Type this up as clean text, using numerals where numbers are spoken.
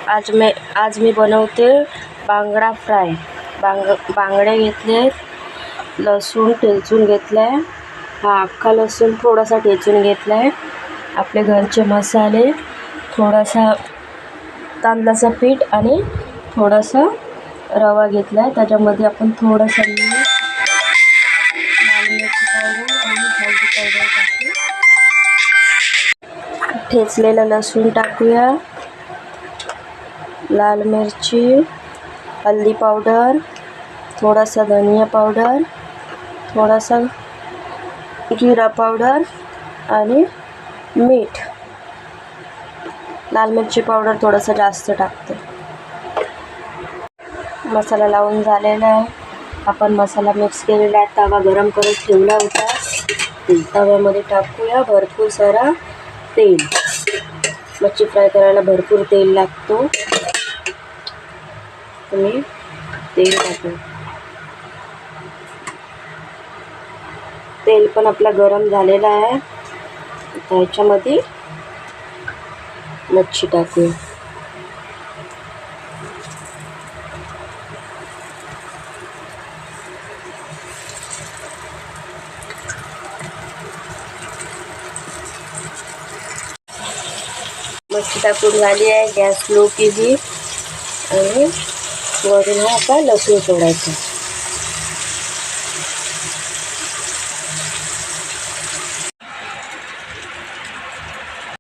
आज मी बनवते बांगडा फ्राय। बांगडे घेतले, लसूण ठेचून घेतला आहे, हा अख्खा लसूण थोडासा ठेचून घेतला आहे, आपले घरचे मसाले, थोडासा तांदळाचं पीठ आणि थोडासा रवा घेतला आहे। त्याच्यामध्ये आपण थोडासा मीठ, लाल मिरची पावडर आणि हळदी पावडर टाकू। ठेचलेलं लसूण टाकूया, लाल मिरची, हल्दी पावडर, थोडासा धनिया पावडर, थोडासा जिरा पावडर आणि मीठ। लाल मिरची पावडर थोडासा जास्त टाकते। मसाला लावून झालेला आहे। आपण मसाला मिक्स केलेला आहे। तवा गरम करत ठेवला होता, तव्यामध्ये टाकूया भरपूर सारा तेल। मच्छी फ्राय करायला भरपूर तेल लागतो, तुम्ही तेल टाकू। तेल पण आपला गरम झालेला आहे, त्याच्यामध्ये मच्छी टाकूया। मच्छी टाकून झाली आहे, गॅस स्लो केली आणि वरून हा आता लसूण सोडायचा।